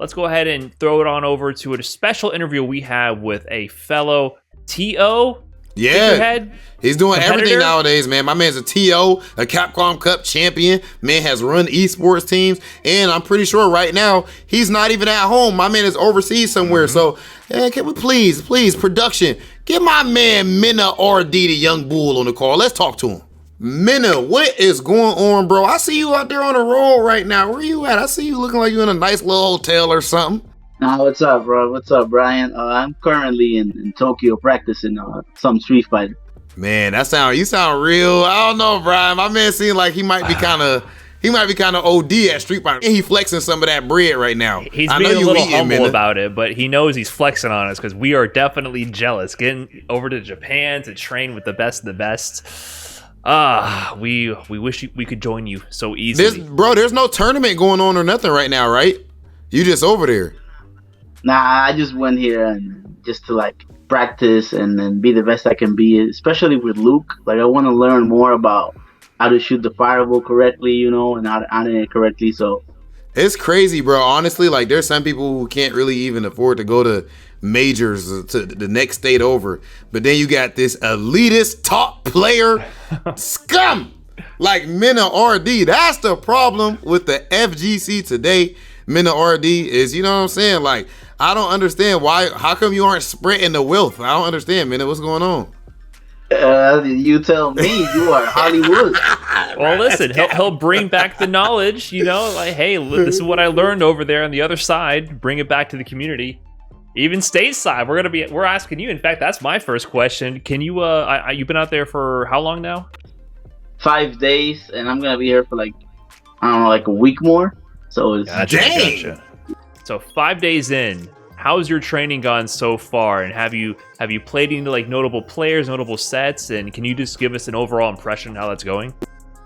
let's go ahead and throw it on over to a special interview we have with a fellow TO. Yeah, he's doing competitor. Everything nowadays, man. My man's a TO, a Capcom Cup champion. Man has run esports teams, and I'm pretty sure right now he's not even at home. My man is overseas somewhere. So, can we please, production, get my man MenaRD, the young bull, on the call. Let's talk to him. Mena, what is going on, bro? I see you out there on a roll right now. Where you at? I see you looking like you're in a nice little hotel or something. What's up, bro? What's up, Brian? I'm currently in Tokyo practicing some Street Fighter. Man, you sound real. I don't know, Brian. My man seems like he might be kind of OD at Street Fighter. And he flexing some of that bread right now. He's being a little humble about it, but he knows he's flexing on us because we are definitely jealous. Getting over to Japan to train with the best of the best. We wish we could join you so easily. There's no tournament going on or nothing right now, right? You just over there. Nah, I just went here and just to like practice and then be the best I can be, especially with Luke. Like I want to learn more about how to shoot the fireball correctly, and how to animate it correctly. So it's crazy, bro. Honestly, like there's some people who can't really even afford to go to majors to the next state over. But then you got this elitist top player scum like MenaRD. That's the problem with the FGC today. MenaRD is, you know what I'm saying? Like, I don't understand how come you aren't spreading the wealth? I don't understand, Mena. What's going on? You tell me. You are Hollywood. Well, listen, he'll bring back the knowledge, like, hey, this is what I learned over there on the other side. Bring it back to the community. Even stateside, we're asking you. In fact, that's my first question. Can you, you've been out there for how long now? 5 days, and I'm gonna be here for like a week more. So it's gotcha. So 5 days in, how's your training gone so far? And have you played any like notable players, notable sets? And can you just give us an overall impression of how that's going?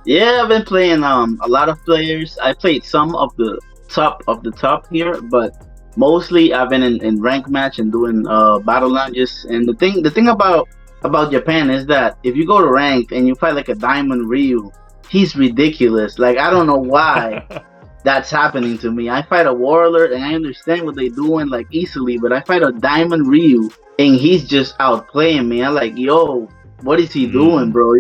Yeah, I've been playing a lot of players. I played some of the top here, but mostly I've been in rank match and doing battle lounges. And the thing about Japan is that if you go to ranked and you fight like a Diamond Ryu, he's ridiculous. Like I don't know why. That's happening to me. I fight a Warlord and I understand what they're doing like easily, but I fight a Diamond Ryu and he's just outplaying me. I'm like, yo, what is he doing, bro?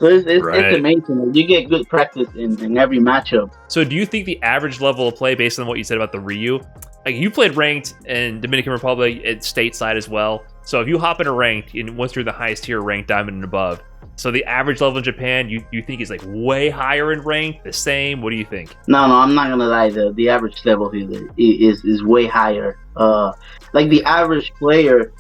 So it's amazing. You get good practice in every matchup. So do you think the average level of play, based on what you said about the Ryu, like you played ranked in Dominican Republic at stateside as well. So if you hop into ranked, and once you're the highest tier ranked diamond and above, so the average level in Japan, you think is like way higher in rank, the same? What do you think? No, I'm not gonna lie. The average level here is way higher. Like the average player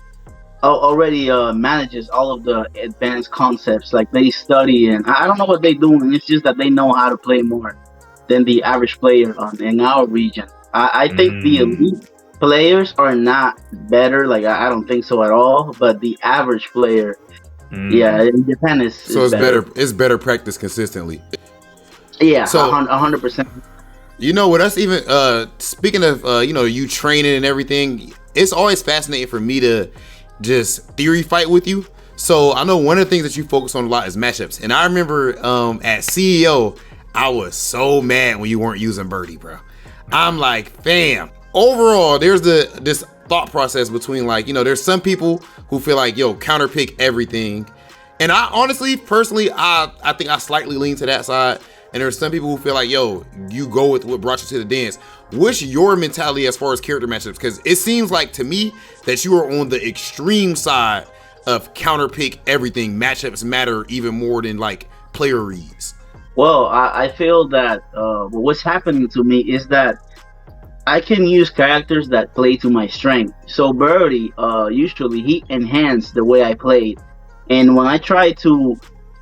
already manages all of the advanced concepts. Like they study, and I don't know what they do, and it's just that they know how to play more than the average player in our region. I think the elite players are not better. Like I don't think so at all. But the average player. Yeah, in Japan is better. It's better practice consistently. Yeah, so 100%. You know, with us even speaking of you training and everything, it's always fascinating for me to just theory fight with you. So I know one of the things that you focus on a lot is matchups, and I remember at CEO, I was so mad when you weren't using Birdie, bro. I'm like, fam. Overall, there's this thought process between like, there's some people who feel like, counter pick everything. And I honestly, personally, I think I slightly lean to that side. And there's some people who feel like, you go with what brought you to the dance. What's your mentality as far as character matchups? Because it seems like to me that you are on the extreme side of counter pick everything. Matchups matter even more than like player reads. Well, I feel that what's happening to me is that I can use characters that play to my strength. So Birdie, usually he enhanced the way I played. And when I try to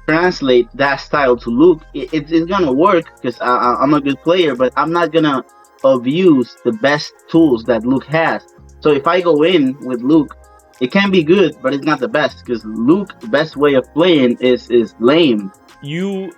translate that style to Luke, it's gonna work because I'm a good player, but I'm not gonna abuse the best tools that Luke has. So if I go in with Luke, it can be good, but it's not the best because Luke's best way of playing is lame. You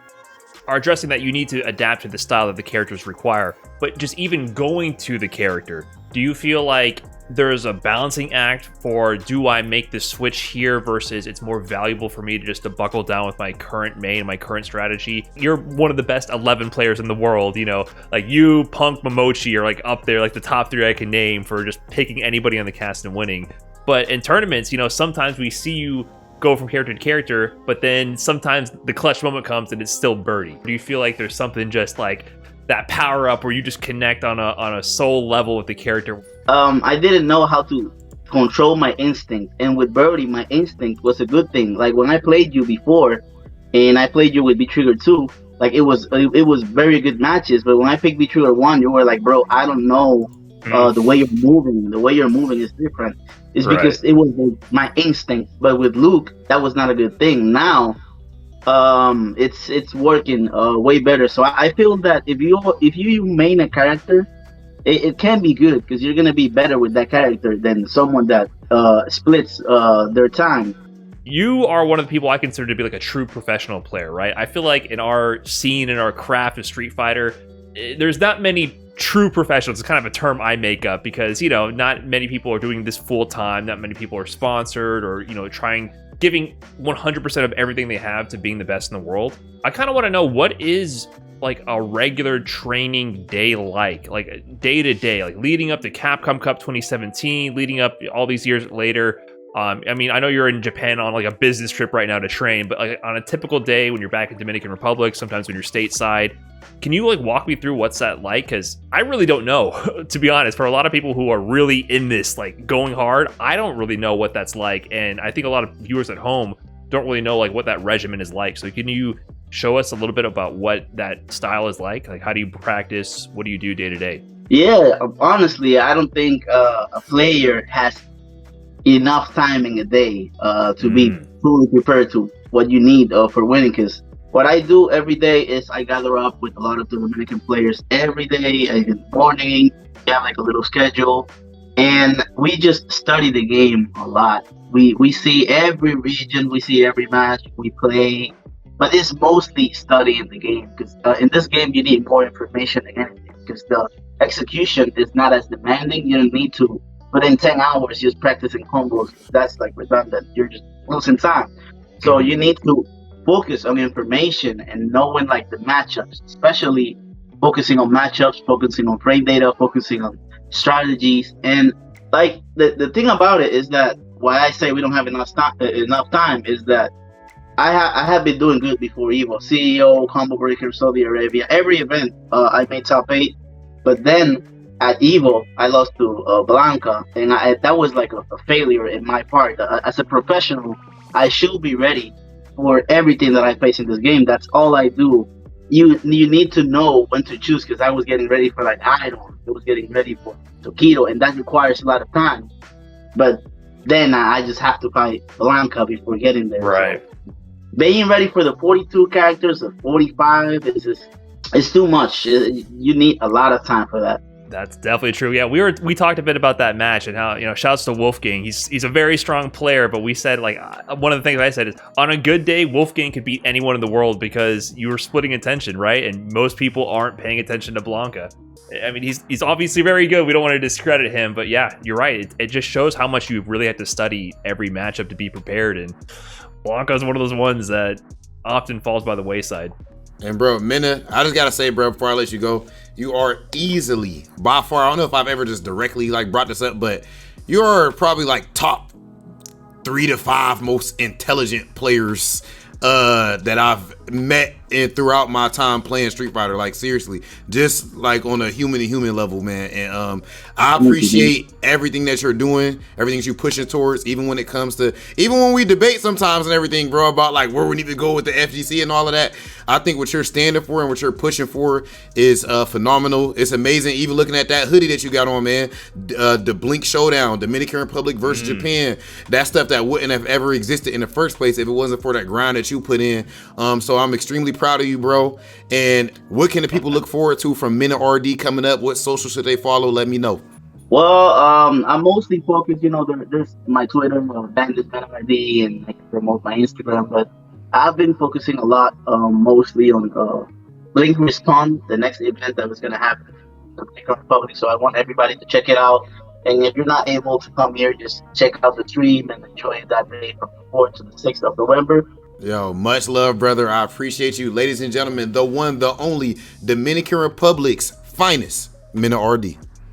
are addressing that you need to adapt to the style that the characters require, but just even going to the character, do you feel like there's a balancing act for, do I make the switch here versus it's more valuable for me to just to buckle down with my current main, my current strategy. You're one of the best 11 players in the world, you know, like you, Punk, Momochi are like up there, like the top 3 I can name for just picking anybody on the cast and winning. But in tournaments, you know, sometimes we see you go from character to character, but then sometimes the clutch moment comes and it's still Birdie. Do you feel like there's something just like that power up where you just connect on a soul level with the character? I didn't know how to control my instinct, and with Birdie, my instinct was a good thing. Like when I played you before, and I played you with B Trigger 2, like it was very good matches. But when I picked B Trigger 1, you were like, bro, I don't know. The way you're moving is different. It's Right. because it was my instinct. But with Luke, that was not a good thing. Now, it's working way better. So I feel that if you main a character, it can be good because you're gonna be better with that character than someone that splits their time. You are one of the people I consider to be like a true professional player, right? I feel like in our scene, in our craft of Street Fighter, there's not many true professionals. It's kind of a term I make up because, you know, not many people are doing this full time. Not many people are sponsored or, you know, giving 100% of everything they have to being the best in the world. I kind of want to know, what is like a regular training day like day to day, like leading up to Capcom Cup 2017, leading up all these years later. I mean, I know you're in Japan on like a business trip right now to train, but like on a typical day when you're back in Dominican Republic, sometimes when you're stateside, can you like walk me through what's that like? Because I really don't know, to be honest. For a lot of people who are really in this, like going hard, I don't really know what that's like. And I think a lot of viewers at home don't really know like what that regimen is like. So can you show us a little bit about what that style is like? Like, how do you practice? What do you do day to day? Yeah, honestly, I don't think a player has enough time in a day to be fully prepared to what you need for winning. Because what I do every day is I gather up with a lot of the Dominican players every day in the morning. We have like a little schedule, and we just study the game a lot. We see every region, we see every match, we play, but it's mostly studying the game because in this game you need more information than anything because the execution is not as demanding. You don't need to put in 10 hours just practicing combos. That's like redundant. You're just losing time. So you need to focus on information and knowing like the matchups, especially focusing on matchups, focusing on frame data, focusing on strategies. And like the thing about it is that why I say we don't have enough time is that I have been doing good before Evo, CEO, Combo Breaker, Saudi Arabia, every event I made top 8, but then at Evo I lost to Blanca, and that was like a failure in my part. As a professional, I should be ready for everything that I face in this game. That's all I do. You need to know when to choose because I was getting ready for like Idol, I was getting ready for Tokido, and that requires a lot of time. But then I just have to fight Blanca before getting there. Right. So being ready for the 42 characters or 45 it's too much. You need a lot of time for that. That's definitely true. Yeah, we talked a bit about that match and how, you know, shouts to Wolfgang. He's a very strong player, but we said like one of the things I said is on a good day, Wolfgang could beat anyone in the world because you were splitting attention, right? And most people aren't paying attention to Blanca. I mean, he's obviously very good. We don't want to discredit him, but yeah, you're right. It just shows how much you really have to study every matchup to be prepared. And Blanca is one of those ones that often falls by the wayside. And bro, Mena, I just gotta say, bro, before I let you go, you are easily, by far, I don't know if I've ever just directly like brought this up, but you are probably like top 3 to 5 most intelligent players that I've met and throughout my time playing Street Fighter. Like seriously, just like on a human to human level, man. And I appreciate everything that you're doing, everything that you're pushing towards, even when it comes to, even when we debate sometimes and everything, bro, about like where we need to go with the FGC and all of that. I think what you're standing for and what you're pushing for is phenomenal. It's amazing. Even looking at that hoodie that you got on, man, the Blink Showdown, Dominican Republic versus Japan, that stuff that wouldn't have ever existed in the first place if it wasn't for that grind that you put in. So I'm extremely proud of you, bro. And what can the people look forward to from MenaRD coming up? What social should they follow? Let me know. Well, I'm mostly focused, there's my Twitter, Bandit MenaRD, and I can promote my Instagram, but I've been focusing a lot, mostly on Blink Respond, the next event that was going to happen in the Dominican Republic. So I want everybody to check it out. And if you're not able to come here, just check out the stream and enjoy that day from the 4th to the 6th of November. Yo, much love, brother. I appreciate you. Ladies and gentlemen, the one, the only Dominican Republic's finest, MenaRD.